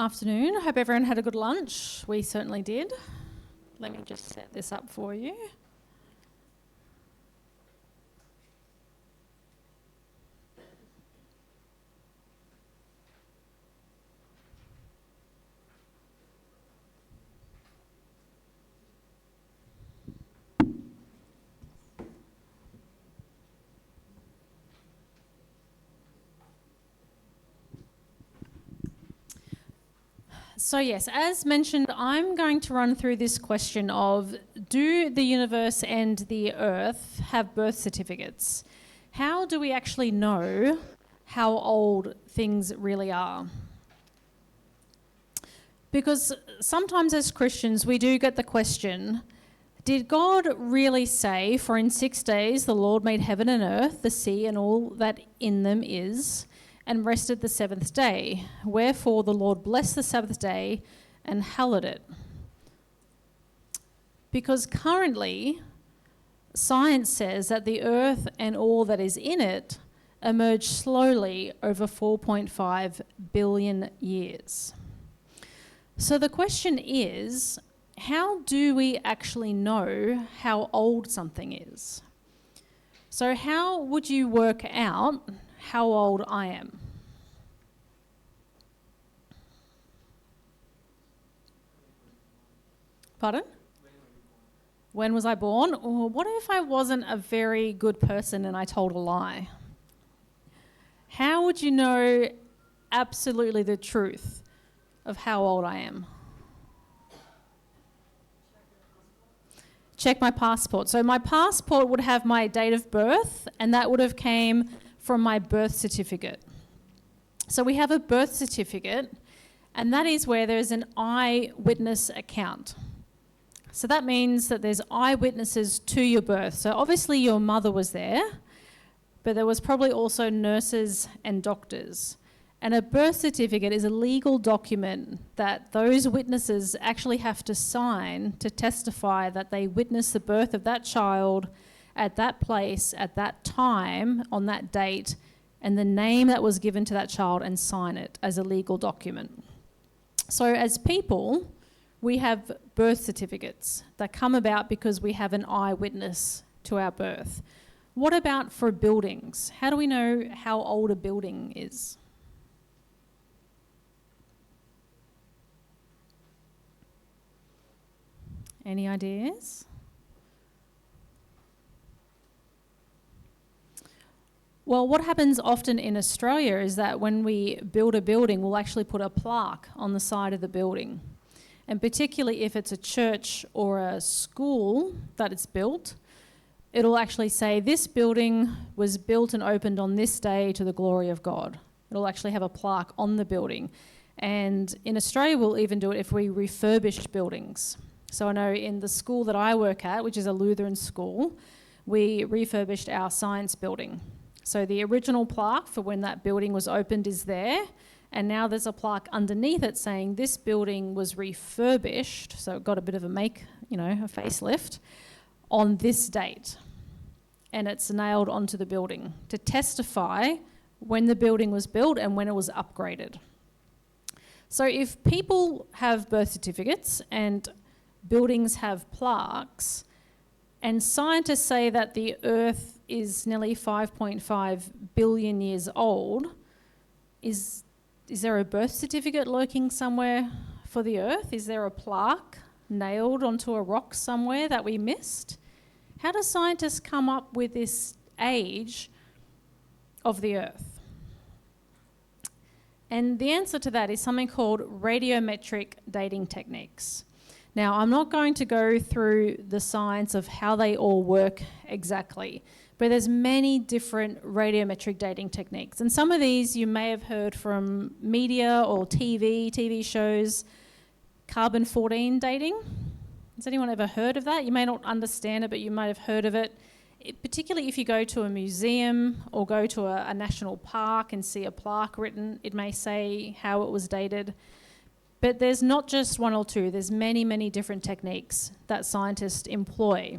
Afternoon. I hope everyone had a good lunch. We certainly did. Let me just set this up for you. So yes, as mentioned, I'm going to run through this question of, do the universe and the earth have birth certificates? How do we actually know how old things really are? Because sometimes as Christians, we do get the question, did God really say, for in 6 days the Lord made heaven and earth, the sea and all that in them is, and rested the seventh day? Wherefore the Lord blessed the Sabbath day and hallowed it. Because currently, science says that the earth and all that is in it emerged slowly over 4.5 billion years. So the question is, how do we actually know how old something is? So how would you work out how old I am? Pardon? When was I born? Or what if I wasn't a very good person and I told a lie? How would you know absolutely the truth of how old I am? Check my passport. So my passport would have my date of birth, and that would have came from my birth certificate. So we have a birth certificate, and that is where there's an eyewitness account. So that means that there's eyewitnesses to your birth. So obviously your mother was there, but there was probably also nurses and doctors. And a birth certificate is a legal document that those witnesses actually have to sign to testify that they witnessed the birth of that child at that place, at that time, on that date, and the name that was given to that child, and sign it as a legal document. So as people, we have birth certificates that come about because we have an eyewitness to our birth. What about for buildings? How do we know how old a building is? Any ideas? Well, what happens often in Australia is that when we build a building, we'll actually put a plaque on the side of the building. And particularly if it's a church or a school that it's built, it'll actually say this building was built and opened on this day to the glory of God. It'll actually have a plaque on the building. And in Australia, we'll even do it if we refurbish buildings. So I know in the school that I work at, which is a Lutheran school, we refurbished our science building. So the original plaque for when that building was opened is there, and now there's a plaque underneath it saying this building was refurbished, so it got a bit of a facelift, on this date. And it's nailed onto the building to testify when the building was built and when it was upgraded. So if people have birth certificates and buildings have plaques, and scientists say that the Earth is nearly 5.5 billion years old, is there a birth certificate lurking somewhere for the Earth? Is there a plaque nailed onto a rock somewhere that we missed? How do scientists come up with this age of the Earth? And the answer to that is something called radiometric dating techniques. Now, I'm not going to go through the science of how they all work exactly, but there's many different radiometric dating techniques. And some of these you may have heard from media or TV shows. Carbon-14 dating. Has anyone ever heard of that? You may not understand it, but you might have heard of it. Particularly if you go to a museum or go to a national park and see a plaque written, it may say how it was dated. But there's not just one or two, there's many, many different techniques that scientists employ.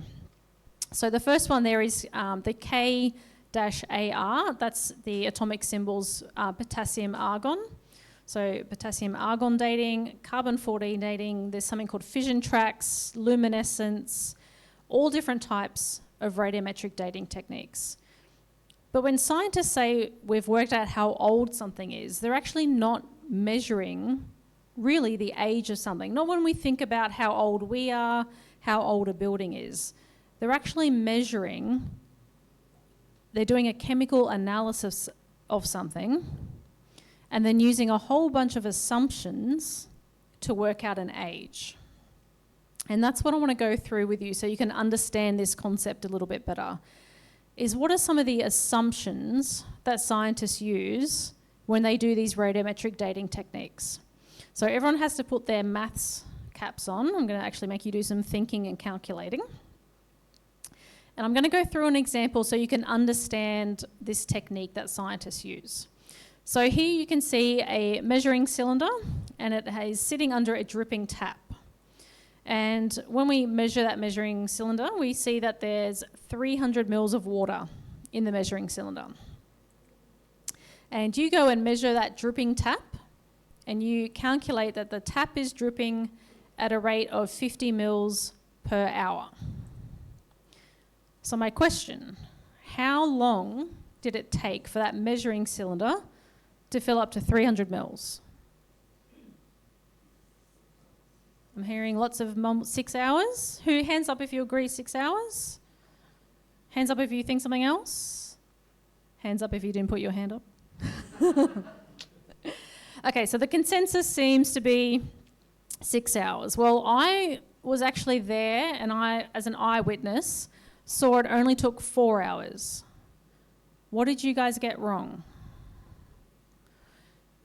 So the first one there is the K-AR, that's the atomic symbols potassium argon. So potassium argon dating, carbon-14 dating, there's something called fission tracks, luminescence, all different types of radiometric dating techniques. But when scientists say we've worked out how old something is, they're actually not measuring really the age of something. Not when we think about how old we are, how old a building is. They're actually measuring, they're doing a chemical analysis of something and then using a whole bunch of assumptions to work out an age. And that's what I want to go through with you so you can understand this concept a little bit better, is what are some of the assumptions that scientists use when they do these radiometric dating techniques. So everyone has to put their maths caps on. I'm going to actually make you do some thinking and calculating. And I'm going to go through an example so you can understand this technique that scientists use. So here you can see a measuring cylinder, and it is sitting under a dripping tap. And when we measure that measuring cylinder, we see that there's 300 mils of water in the measuring cylinder. And you go and measure that dripping tap, and you calculate that the tap is dripping at a rate of 50 mils per hour. So my question, how long did it take for that measuring cylinder to fill up to 300 mils? I'm hearing lots of 6 hours. Who, hands up if you agree 6 hours? Hands up if you think something else? Hands up if you didn't put your hand up. Okay, so the consensus seems to be 6 hours. Well, I was actually there, and I, as an eyewitness, saw it only took 4 hours. What did you guys get wrong?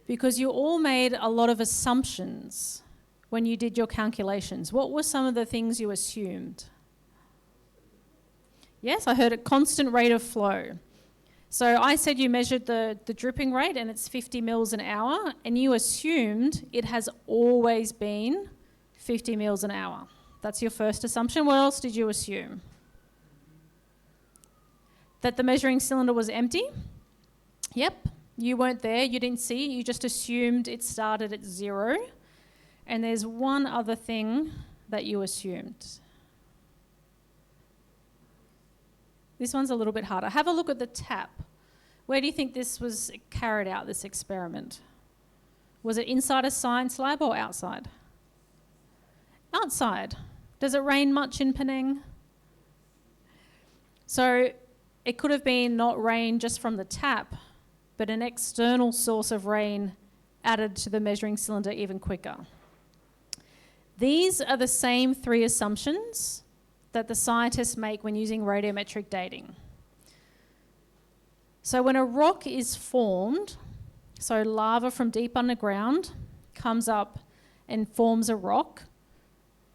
Because you all made a lot of assumptions when you did your calculations. What were some of the things you assumed? Yes, I heard a constant rate of flow. So I said you measured the dripping rate and it's 50 mils an hour, and you assumed it has always been 50 mils an hour. That's your first assumption. What else did you assume? That the measuring cylinder was empty? Yep, you weren't there, you didn't see, you just assumed it started at 0. And there's one other thing that you assumed. This one's a little bit harder. Have a look at the tap. Where do you think this was carried out, this experiment? Was it inside a science lab or outside? Outside. Does it rain much in Penang? So it could have been not rain just from the tap, but an external source of rain added to the measuring cylinder even quicker. These are the same 3 assumptions that the scientists make when using radiometric dating. So when a rock is formed, so lava from deep underground comes up and forms a rock,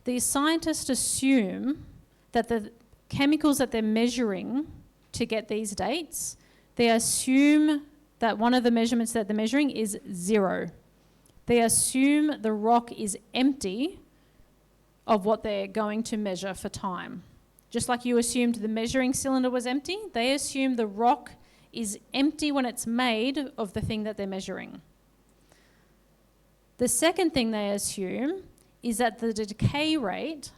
the scientists assume that the chemicals that they're measuring to get these dates, they assume that one of the measurements that they're measuring is 0. They assume the rock is empty of what they're going to measure for time. Just like you assumed the measuring cylinder was empty, they assume the rock is empty when it's made of the thing that they're measuring. The second thing they assume is that the decay rate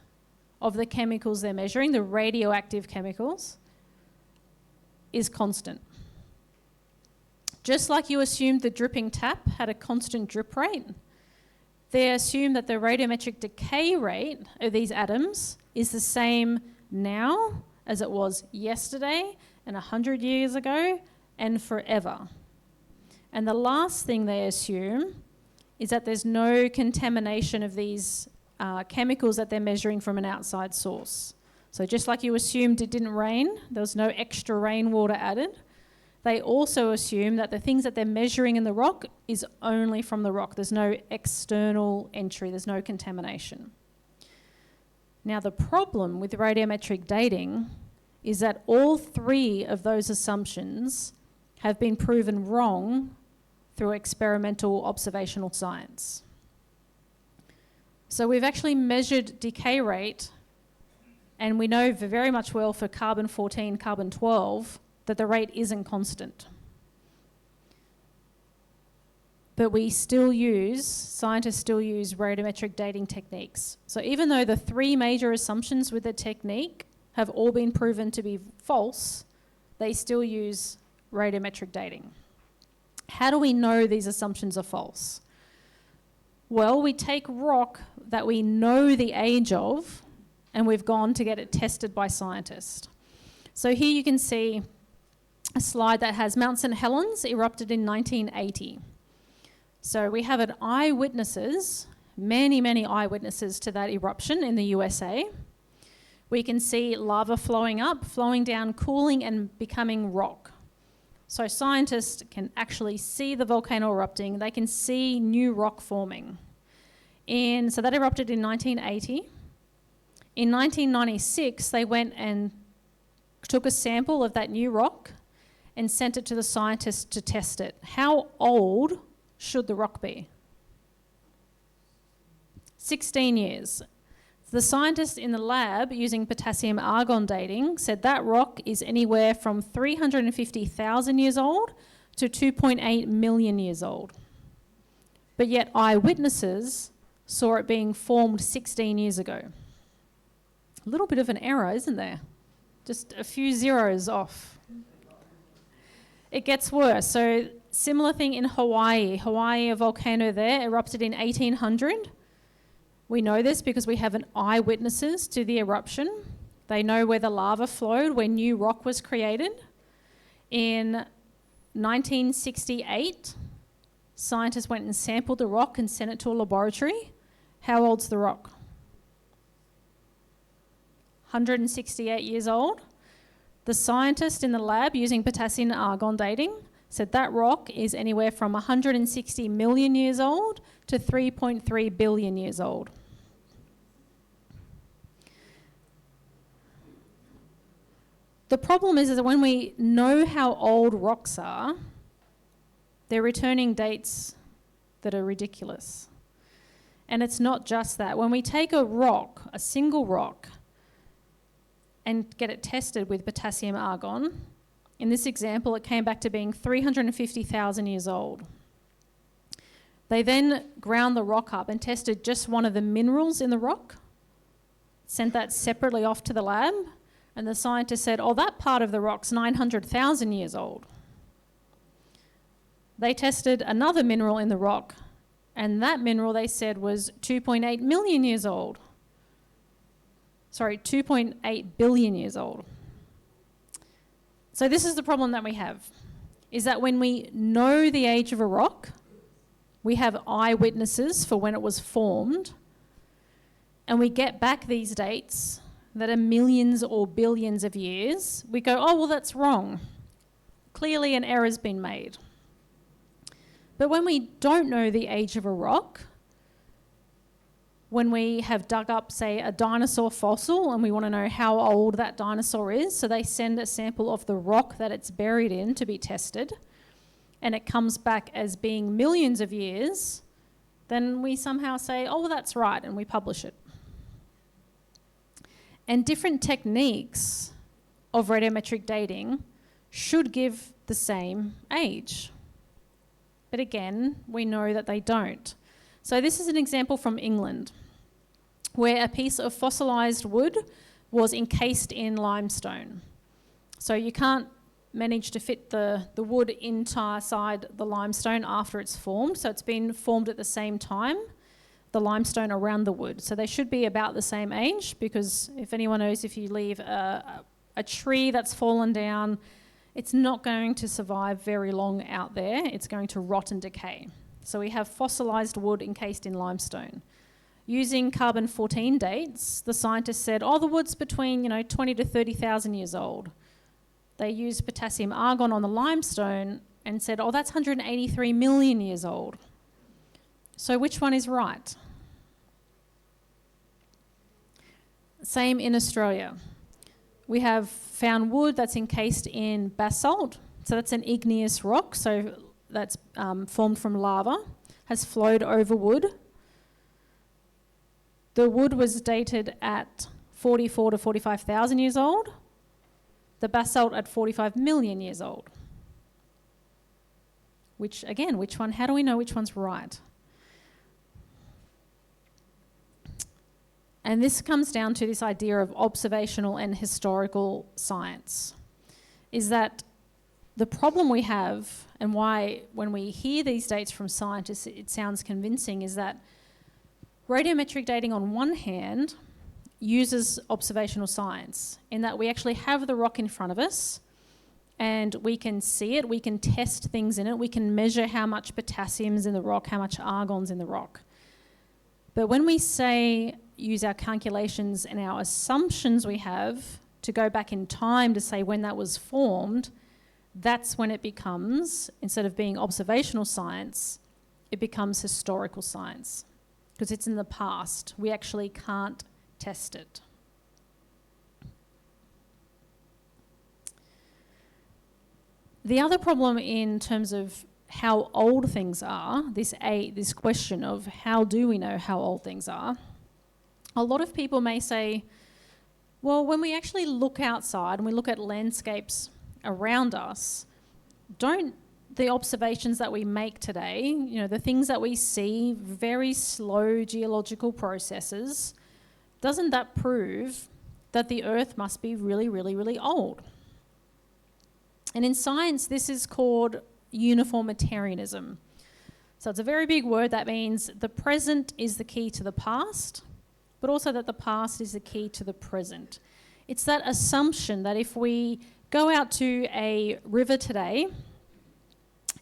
of the chemicals they're measuring, the radioactive chemicals, is constant. Just like you assumed the dripping tap had a constant drip rate, they assume that the radiometric decay rate of these atoms is the same now as it was yesterday and 100 years ago and forever. And the last thing they assume is that there's no contamination of these chemicals that they're measuring from an outside source. So just like you assumed it didn't rain, there was no extra rainwater added, they also assume that the things that they're measuring in the rock is only from the rock. There's no external entry, there's no contamination. Now the problem with radiometric dating is that all 3 of those assumptions have been proven wrong through experimental observational science. So we've actually measured decay rate, and we know very much well for carbon-14, carbon-12, that the rate isn't constant. but scientists still use radiometric dating techniques. So even though the three major assumptions with the technique have all been proven to be false, they still use radiometric dating. How do we know these assumptions are false? Well, we take rock that we know the age of, and we've gone to get it tested by scientists. So here you can see a slide that has Mount St. Helens erupted in 1980. So we have many eyewitnesses to that eruption in the USA. We can see lava flowing up, flowing down, cooling and becoming rock. So scientists can actually see the volcano erupting. They can see new rock forming. So that erupted in 1980. In 1996, they went and took a sample of that new rock and sent it to the scientists to test it. How old should the rock be? 16 years. The scientists in the lab using potassium argon dating said that rock is anywhere from 350,000 years old to 2.8 million years old. But yet eyewitnesses saw it being formed 16 years ago. A little bit of an error, isn't there? Just a few zeros off. It gets worse. So similar thing in Hawaii. Hawaii, a volcano there, erupted in 1800. We know this because we have eyewitnesses to the eruption. They know where the lava flowed, where new rock was created. In 1968, scientists went and sampled the rock and sent it to a laboratory. How old's the rock? 168 years old. The scientist in the lab using potassium argon dating said that rock is anywhere from 160 million years old to 3.3 billion years old. The problem is that when we know how old rocks are, they're returning dates that are ridiculous. And it's not just that. When we take a rock, a single rock, and get it tested with potassium argon, in this example, it came back to being 350,000 years old. They then ground the rock up and tested just one of the minerals in the rock, sent that separately off to the lab, and the scientists said, oh, that part of the rock's 900,000 years old. They tested another mineral in the rock, and that mineral, they said, was 2.8 million years old. Sorry, 2.8 billion years old. So this is the problem that we have, is that when we know the age of a rock, we have eyewitnesses for when it was formed, and we get back these dates that are millions or billions of years, we go, oh, well, that's wrong. Clearly an error's been made. But when we don't know the age of a rock, when we have dug up, say, a dinosaur fossil and we want to know how old that dinosaur is, so they send a sample of the rock that it's buried in to be tested, and it comes back as being millions of years, then we somehow say, oh, well, that's right, and we publish it. And different techniques of radiometric dating should give the same age. But again, we know that they don't. So this is an example from England, where a piece of fossilised wood was encased in limestone. So you can't manage to fit the wood inside the limestone after it's formed, so it's been formed at the same time, the limestone around the wood. So they should be about the same age, because if anyone knows, if you leave a tree that's fallen down, it's not going to survive very long out there. It's going to rot and decay. So we have fossilised wood encased in limestone. Using carbon-14 dates, the scientists said, oh, the wood's between 20 to 30,000 years old. They used potassium argon on the limestone and said, oh, that's 183 million years old. So which one is right? Same in Australia. We have found wood that's encased in basalt. So that's an igneous rock, so that's formed from lava, has flowed over wood. The wood was dated at 44 to 45,000 years old. The basalt at 45 million years old. Which one? How do we know which one's right? And this comes down to this idea of observational and historical science, is that the problem we have, and why when we hear these dates from scientists it sounds convincing, is that radiometric dating on one hand uses observational science in that we actually have the rock in front of us and we can see it, we can test things in it, we can measure how much potassium's in the rock, how much argon's in the rock. But when we say use our calculations and our assumptions we have to go back in time to say when that was formed, that's when it becomes, instead of being observational science, it becomes historical science. Because it's in the past. We actually can't test it. The other problem in terms of how old things are, this question of how do we know how old things are, a lot of people may say, well, when we actually look outside and we look at landscapes around us, don't the observations that we make today, the things that we see, very slow geological processes, doesn't that prove that the Earth must be really, really, really old? And in science, this is called uniformitarianism. So it's a very big word that means the present is the key to the past, but also that the past is the key to the present. It's that assumption that if we go out to a river today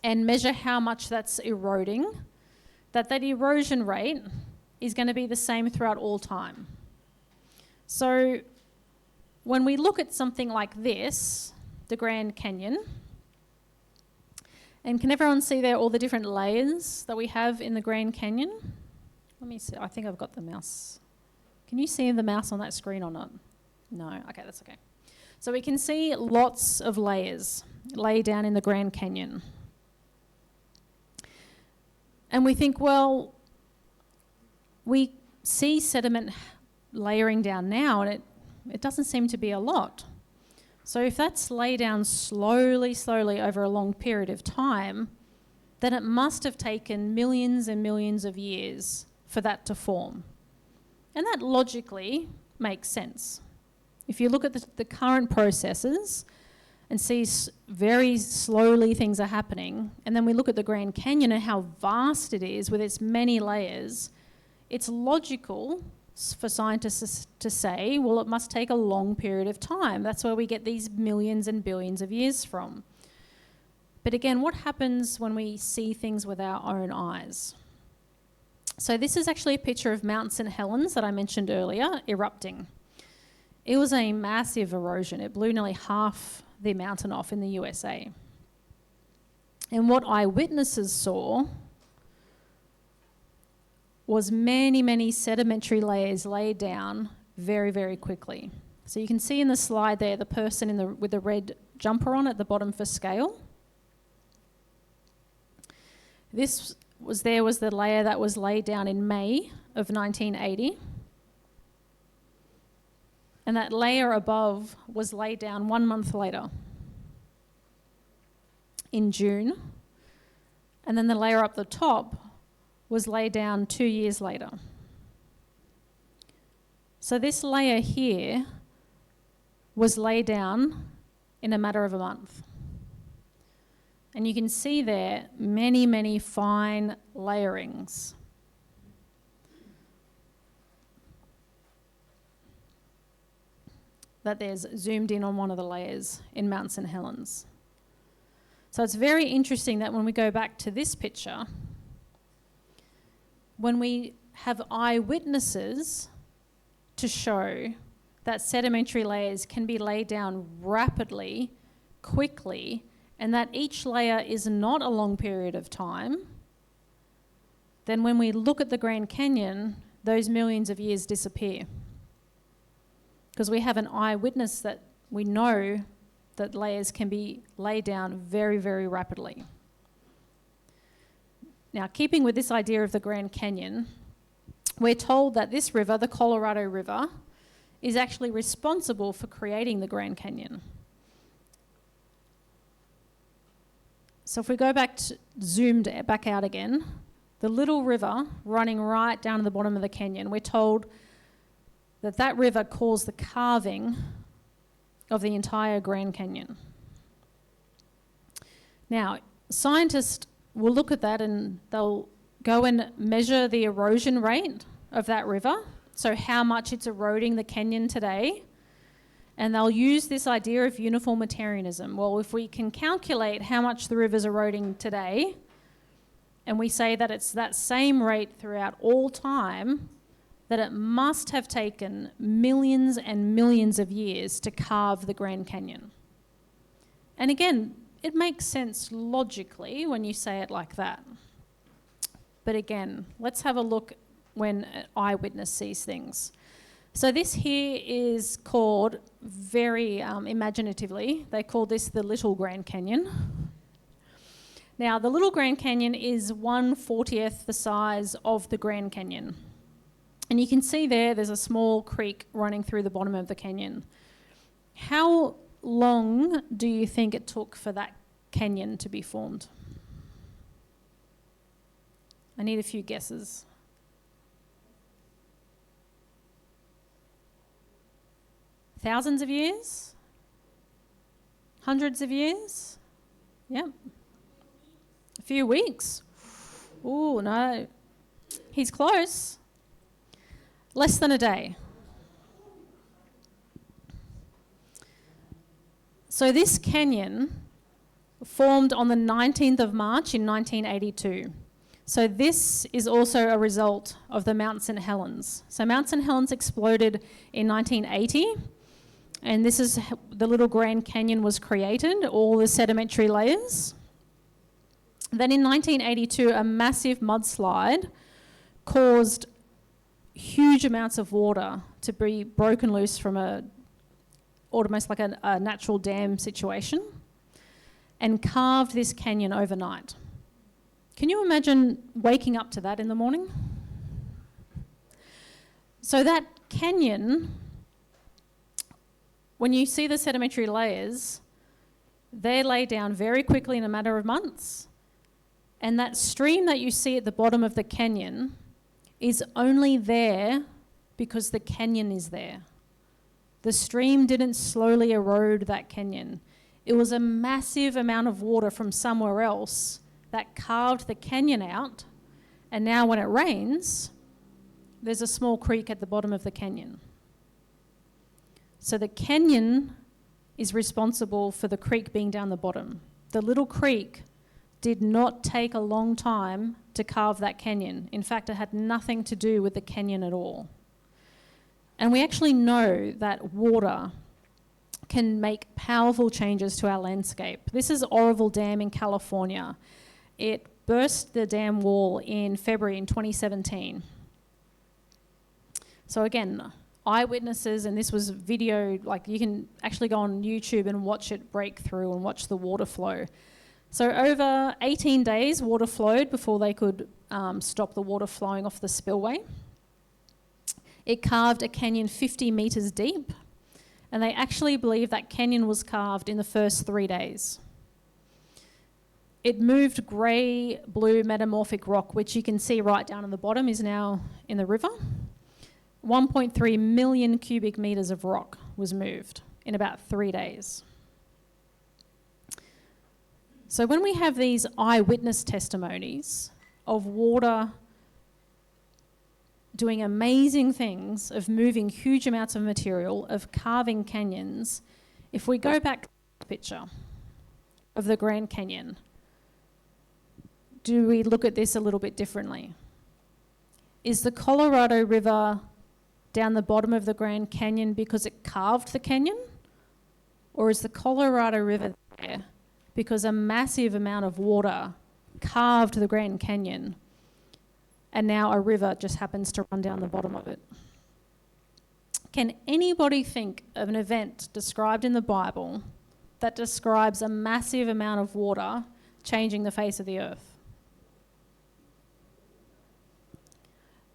and measure how much that's eroding, that erosion rate is going to be the same throughout all time. So when we look at something like this, the Grand Canyon, and can everyone see there all the different layers that we have in the Grand Canyon? Let me see, I think I've got the mouse. Can you see the mouse on that screen or not? No, okay, that's okay. So we can see lots of layers laid down in the Grand Canyon. And we think, well, we see sediment layering down now and it doesn't seem to be a lot. So if that's laid down slowly over a long period of time, then it must have taken millions and millions of years for that to form. And that logically makes sense. If you look at the current processes and see very slowly things are happening, and then we look at the Grand Canyon and how vast it is with its many layers, it's logical for scientists to say, well, it must take a long period of time. That's where we get these millions and billions of years from. But again, what happens when we see things with our own eyes? So this is actually a picture of Mount St. Helens that I mentioned earlier, erupting. It was a massive erosion. It blew nearly half the mountain off in the USA. And what eyewitnesses saw was many, many sedimentary layers laid down very, very quickly. So you can see in the slide there the person with the red jumper on at the bottom for scale. This was the layer that was laid down in May of 1980. And that layer above was laid down 1 month later, in June. And then the layer up the top was laid down 2 years later. So this layer here was laid down in a matter of a month. And you can see there many, many fine layerings. That there's zoomed in on one of the layers in Mount St. Helens. So it's very interesting that when we go back to this picture, when we have eyewitnesses to show that sedimentary layers can be laid down rapidly, quickly, and that each layer is not a long period of time, then when we look at the Grand Canyon, those millions of years disappear. Because we have an eyewitness that we know that layers can be laid down very, very rapidly. Now, keeping with this idea of the Grand Canyon, we're told that this river, the Colorado River, is actually responsible for creating the Grand Canyon. So if we go back, zoomed back out again, the little river running right down to the bottom of the canyon, we're told that that river caused the carving of the entire Grand Canyon. Now, scientists will look at that and they'll go and measure the erosion rate of that river, so how much it's eroding the canyon today, and they'll use this idea of uniformitarianism. Well, if we can calculate how much the river's eroding today, and we say that it's that same rate throughout all time, that it must have taken millions and millions of years to carve the Grand Canyon. And again, it makes sense logically when you say it like that. But again, let's have a look when an eyewitness sees things. So this here is called, very imaginatively, they call this the Little Grand Canyon. Now, the Little Grand Canyon is 1/40th the size of the Grand Canyon. And you can see there's a small creek running through the bottom of the canyon. How long do you think it took for that canyon to be formed? I need a few guesses. Thousands of years? Hundreds of years? Yep. A few weeks? Ooh, no. He's close. Less than a day. So this canyon formed on the 19th of March in 1982. So this is also a result of the Mount St. Helens. So Mount St. Helens exploded in 1980, and this is the Little Grand Canyon was created, all the sedimentary layers. Then in 1982, a massive mudslide caused huge amounts of water to be broken loose from almost like a natural dam situation, and carved this canyon overnight. Can you imagine waking up to that in the morning? So that canyon, when you see the sedimentary layers, they lay down very quickly in a matter of months. And that stream that you see at the bottom of the canyon is only there because the canyon is there. The stream didn't slowly erode that canyon. It was a massive amount of water from somewhere else that carved the canyon out, and now when it rains, there's a small creek at the bottom of the canyon. So the canyon is responsible for the creek being down the bottom. The little creek did not take a long time to carve that canyon. In fact, it had nothing to do with the canyon at all. And we actually know that water can make powerful changes to our landscape. This is Oroville Dam in California. It burst the dam wall in February in 2017. So again, eyewitnesses, and this was video, like you can actually go on YouTube and watch it break through and watch the water flow. So over 18 days, water flowed before they could stop the water flowing off the spillway. It carved a canyon 50 metres deep, and they actually believe that canyon was carved in the first 3 days. It moved grey-blue metamorphic rock, which you can see right down at the bottom is now in the river. 1.3 million cubic metres of rock was moved in about 3 days. So when we have these eyewitness testimonies of water doing amazing things, of moving huge amounts of material, of carving canyons, if we go back to the picture of the Grand Canyon, do we look at this a little bit differently? Is the Colorado River down the bottom of the Grand Canyon because it carved the canyon? Or is the Colorado River there because a massive amount of water carved the Grand Canyon and now a river just happens to run down the bottom of it? Can anybody think of an event described in the Bible that describes a massive amount of water changing the face of the earth?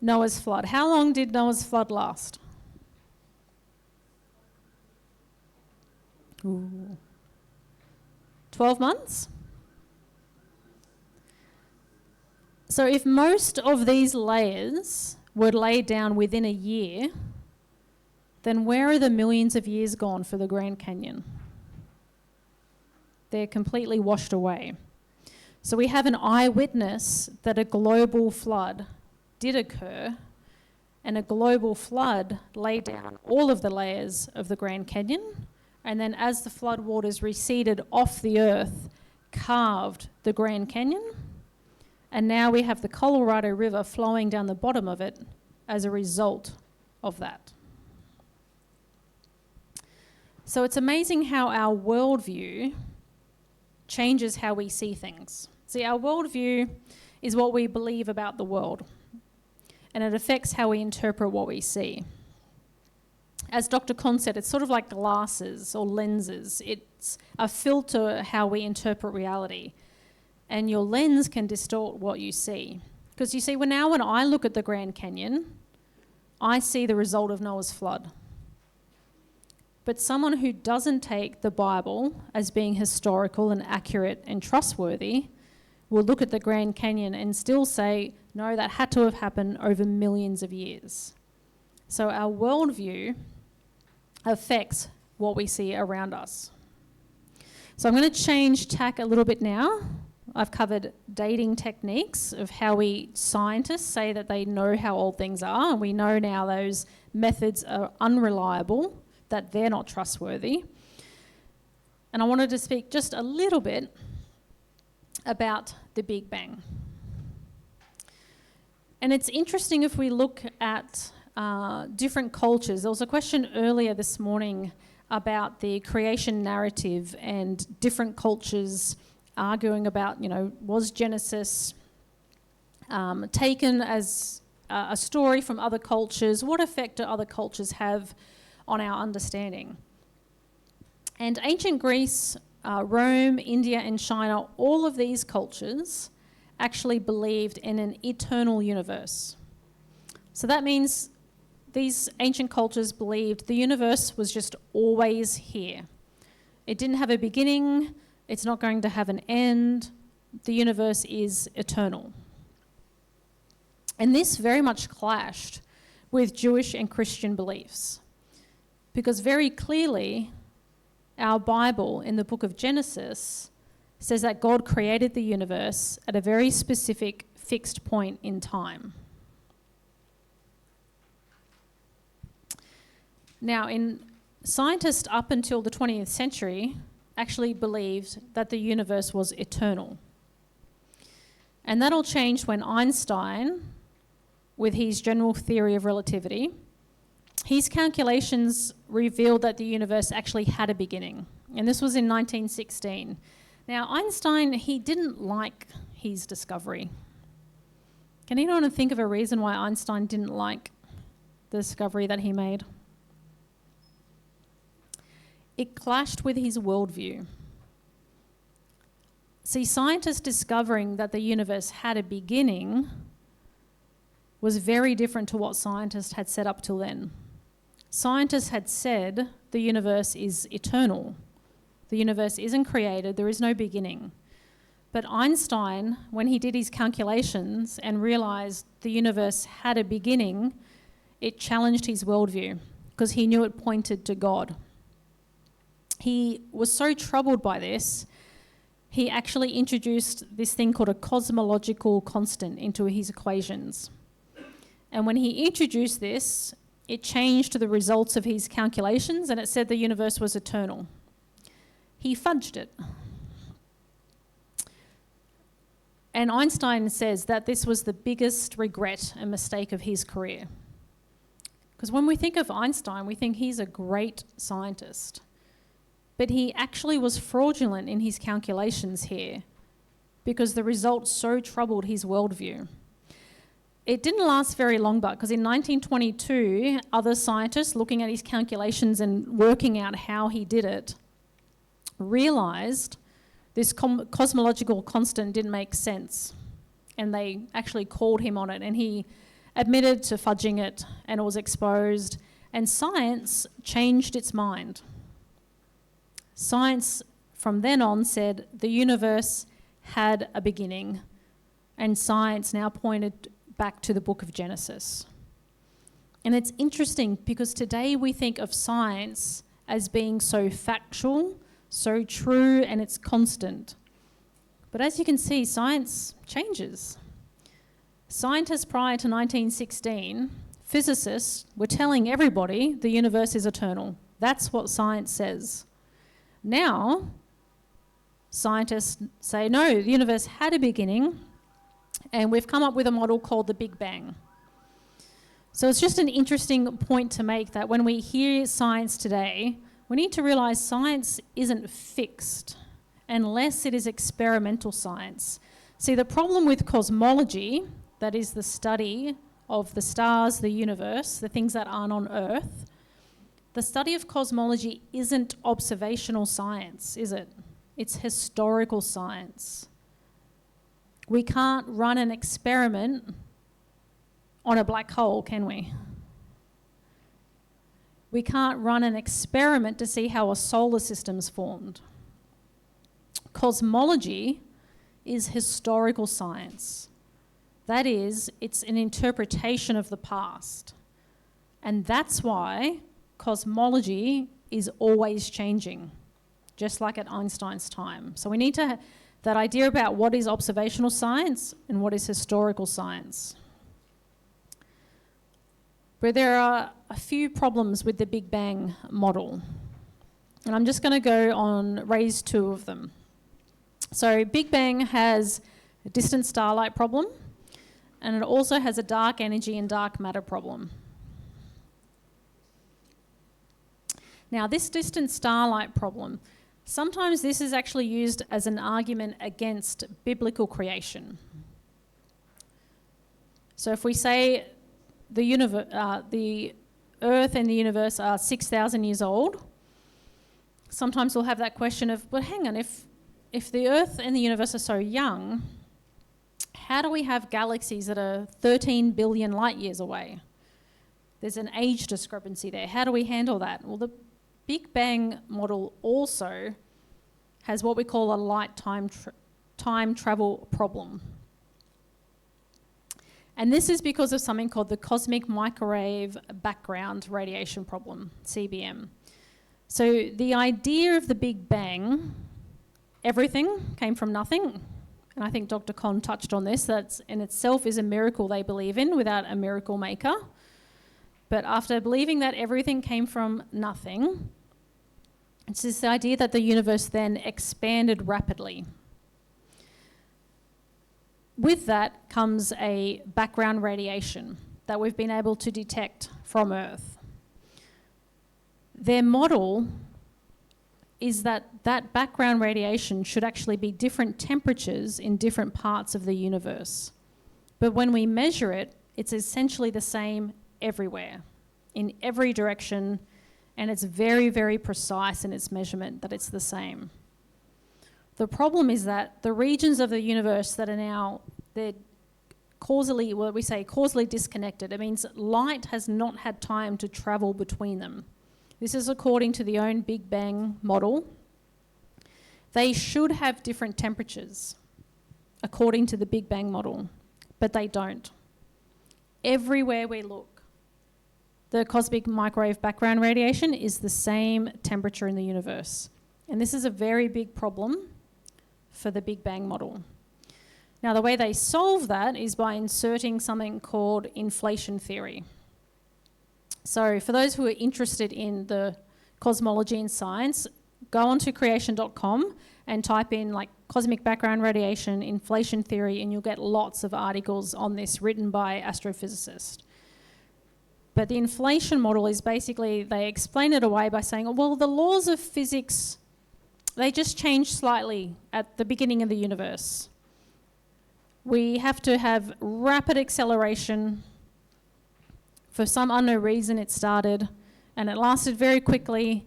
Noah's flood. How long did Noah's flood last? Ooh. 12 months? So if most of these layers were laid down within a year, then where are the millions of years gone for the Grand Canyon? They're completely washed away. So we have an eyewitness that a global flood did occur, and a global flood laid down all of the layers of the Grand Canyon, and then as the flood waters receded off the earth, carved the Grand Canyon, and now we have the Colorado River flowing down the bottom of it as a result of that. So it's amazing how our worldview changes how we see things. See, our worldview is what we believe about the world, and it affects how we interpret what we see. As Dr. Kahn said, it's sort of like glasses or lenses. It's a filter how we interpret reality, and your lens can distort what you see. Because you see, when I look at the Grand Canyon, I see the result of Noah's flood. But someone who doesn't take the Bible as being historical and accurate and trustworthy will look at the Grand Canyon and still say, no, that had to have happened over millions of years. So our worldview affects what we see around us. So I'm going to change tack a little bit now. I've covered dating techniques of how we scientists say that they know how old things are, and we know now those methods are unreliable, that they're not trustworthy. And I wanted to speak just a little bit about the Big Bang. And it's interesting if we look at different cultures. There was a question earlier this morning about the creation narrative and different cultures arguing about, was Genesis taken as a story from other cultures? What effect do other cultures have on our understanding? And ancient Greece, Rome, India, and China, all of these cultures actually believed in an eternal universe. So that means these ancient cultures believed the universe was just always here. It didn't have a beginning, it's not going to have an end, the universe is eternal. And this very much clashed with Jewish and Christian beliefs, because very clearly our Bible in the book of Genesis says that God created the universe at a very specific fixed point in time. Now, scientists up until the 20th century actually believed that the universe was eternal. And that all changed when Einstein, with his general theory of relativity, his calculations revealed that the universe actually had a beginning. And this was in 1916. Now, Einstein, he didn't like his discovery. Can anyone think of a reason why Einstein didn't like the discovery that he made? It clashed with his worldview. See, scientists discovering that the universe had a beginning was very different to what scientists had said up till then. Scientists had said the universe is eternal. The universe isn't created, there is no beginning. But Einstein, when he did his calculations and realized the universe had a beginning, it challenged his worldview because he knew it pointed to God. He was so troubled by this, he actually introduced this thing called a cosmological constant into his equations. And when he introduced this, it changed the results of his calculations, and it said the universe was eternal. He fudged it. And Einstein says that this was the biggest regret and mistake of his career. Because when we think of Einstein, we think he's a great scientist. But he actually was fraudulent in his calculations here because the results so troubled his worldview. It didn't last very long, but because in 1922, other scientists looking at his calculations and working out how he did it realized this cosmological constant didn't make sense. And they actually called him on it, and he admitted to fudging it, and it was exposed. And science changed its mind. Science from then on said the universe had a beginning, and science now pointed back to the book of Genesis. And it's interesting because today we think of science as being so factual, so true, and it's constant. But as you can see, science changes. Scientists prior to 1916, physicists, were telling everybody the universe is eternal. That's what science says. Now, scientists say, no, the universe had a beginning, and we've come up with a model called the Big Bang. So it's just an interesting point to make that when we hear science today, we need to realise science isn't fixed unless it is experimental science. See, the problem with cosmology, that is the study of the stars, the universe, the things that aren't on Earth, the study of cosmology isn't observational science, is it? It's historical science. We can't run an experiment on a black hole, can we? We can't run an experiment to see how a solar system's formed. Cosmology is historical science. That is, it's an interpretation of the past. And that's why cosmology is always changing, just like at Einstein's time. So we need to have that idea about what is observational science and what is historical science. But there are a few problems with the Big Bang model. And I'm just going to go on raise two of them. So Big Bang has a distant starlight problem, and it also has a dark energy and dark matter problem. Now, this distant starlight problem, sometimes this is actually used as an argument against biblical creation. So if we say the Earth and the universe are 6,000 years old, sometimes we'll have that question of, well, hang on, if the Earth and the universe are so young, how do we have galaxies that are 13 billion light years away? There's an age discrepancy there. How do we handle that? Well, the Big Bang model also has what we call a light time travel problem. And this is because of something called the cosmic microwave background radiation problem, CBM. So the idea of the Big Bang, everything came from nothing. And I think Dr. Conn touched on this. That in itself is a miracle they believe in without a miracle maker. But after believing that everything came from nothing, it's this idea that the universe then expanded rapidly. With that comes a background radiation that we've been able to detect from Earth. Their model is that that background radiation should actually be different temperatures in different parts of the universe. But when we measure it, it's essentially the same everywhere, in every direction, and it's very, very precise in its measurement that it's the same. The problem is that the regions of the universe that are now, they're causally disconnected. It means light has not had time to travel between them. This is according to the own Big Bang model. They should have different temperatures according to the Big Bang model, but they don't. Everywhere we look, the cosmic microwave background radiation is the same temperature in the universe. And this is a very big problem for the Big Bang model. Now, the way they solve that is by inserting something called inflation theory. So for those who are interested in the cosmology and science, go onto creation.com and type in like cosmic background radiation, inflation theory, and you'll get lots of articles on this written by astrophysicists. But the inflation model is basically, they explain it away by saying, well, the laws of physics, they just change slightly at the beginning of the universe. We have to have rapid acceleration. For some unknown reason it started and it lasted very quickly,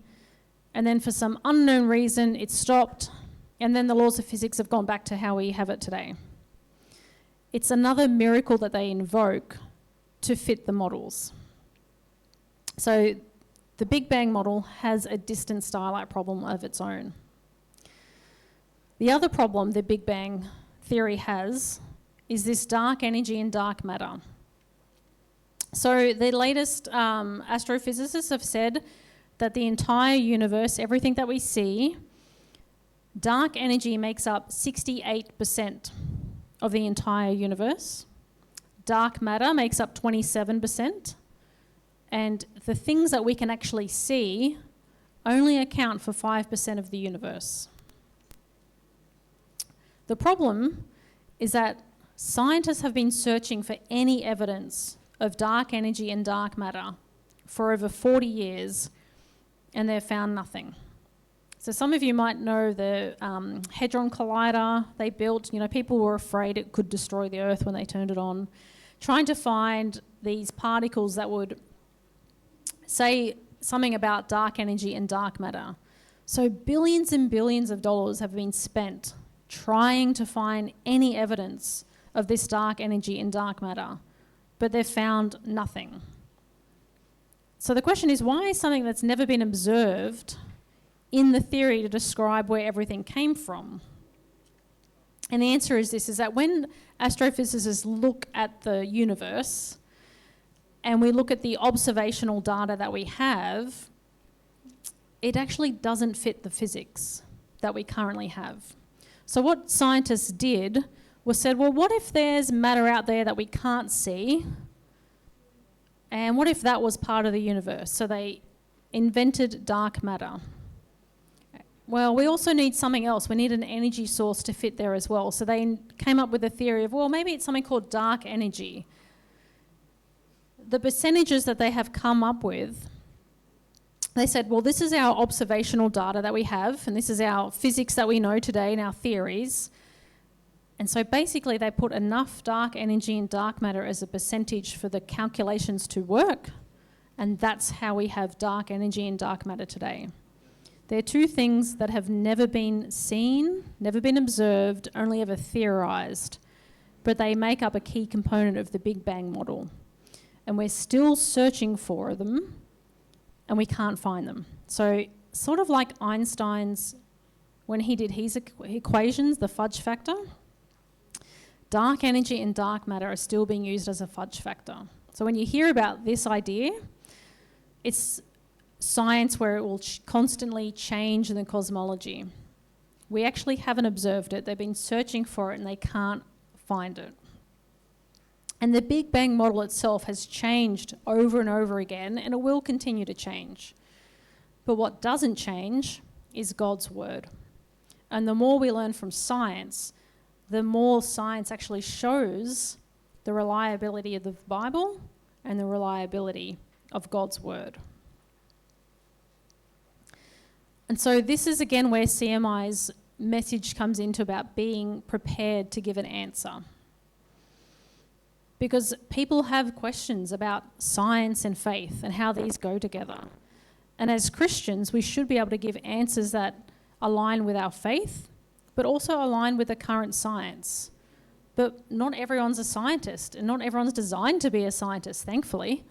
and then for some unknown reason it stopped, and then the laws of physics have gone back to how we have it today. It's another miracle that they invoke to fit the models. So the Big Bang model has a distant starlight problem of its own. The other problem the Big Bang theory has is this dark energy and dark matter. So the latest astrophysicists have said that the entire universe, everything that we see, dark energy makes up 68% of the entire universe. Dark matter makes up 27%. And the things that we can actually see only account for 5% of the universe. The problem is that scientists have been searching for any evidence of dark energy and dark matter for over 40 years, and they've found nothing. So some of you might know the Hadron Collider they built. People were afraid it could destroy the Earth when they turned it on, trying to find these particles that would say something about dark energy and dark matter. So billions and billions of dollars have been spent trying to find any evidence of this dark energy and dark matter, but they've found nothing. So the question is, why is something that's never been observed in the theory to describe where everything came from? And the answer is this, is that when astrophysicists look at the universe and we look at the observational data that we have, it actually doesn't fit the physics that we currently have. So what scientists did was said, well, what if there's matter out there that we can't see? And what if that was part of the universe? So they invented dark matter. Well, we also need something else. We need an energy source to fit there as well. So they came up with a theory of, well, maybe it's something called dark energy. The percentages that they have come up with, they said, well, this is our observational data that we have, and this is our physics that we know today and our theories. And so basically they put enough dark energy and dark matter as a percentage for the calculations to work, and that's how we have dark energy and dark matter today. They're two things that have never been seen, never been observed, only ever theorized, but they make up a key component of the Big Bang model. And we're still searching for them, and we can't find them. So sort of like Einstein's, when he did his equations, the fudge factor, dark energy and dark matter are still being used as a fudge factor. So when you hear about this idea, it's science where it will constantly change in the cosmology. We actually haven't observed it. They've been searching for it and they can't find it. And the Big Bang model itself has changed over and over again, and it will continue to change. But what doesn't change is God's word. And the more we learn from science, the more science actually shows the reliability of the Bible and the reliability of God's word. And so this is again where CMI's message comes into about being prepared to give an answer. Because people have questions about science and faith and how these go together. And as Christians, we should be able to give answers that align with our faith, but also align with the current science. But not everyone's a scientist, and not everyone's designed to be a scientist, thankfully.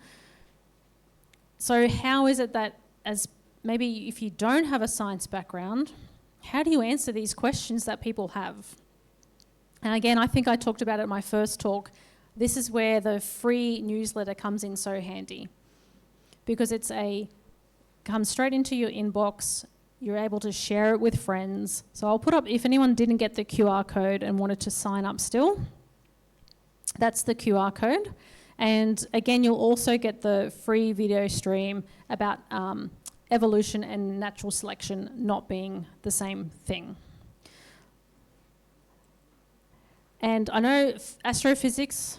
So how is it that, as maybe if you don't have a science background, how do you answer these questions that people have? And again, I think I talked about it in my first talk. This is where the free newsletter comes in so handy, because comes straight into your inbox. You're able to share it with friends. So I'll put up, if anyone didn't get the QR code and wanted to sign up still, that's the QR code. And again, you'll also get the free video stream about evolution and natural selection not being the same thing. And I know astrophysics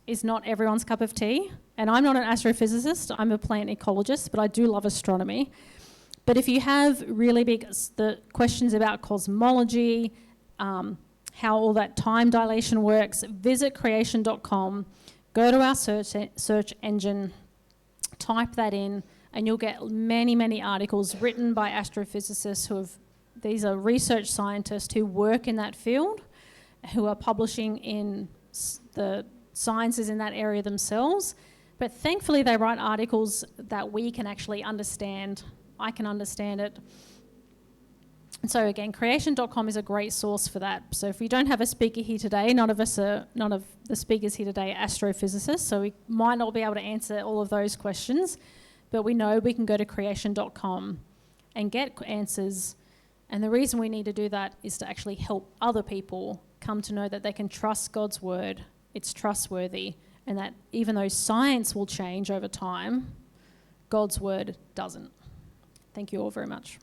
is not everyone's cup of tea, and I'm not an astrophysicist, I'm a plant ecologist, but I do love astronomy. But if you have really big questions about cosmology, how all that time dilation works, visit creation.com, go to our search engine, type that in, and you'll get many, many articles written by astrophysicists these are research scientists who work in that field, who are publishing in the sciences in that area themselves. But thankfully they write articles that we can actually understand. I can understand it. And so again, creation.com is a great source for that. So if we don't have a speaker here today, none of the speakers here today are astrophysicists, so we might not be able to answer all of those questions, but we know we can go to creation.com and get answers. And the reason we need to do that is to actually help other people come to know that they can trust God's word, it's trustworthy, and that even though science will change over time, God's word doesn't. Thank you all very much.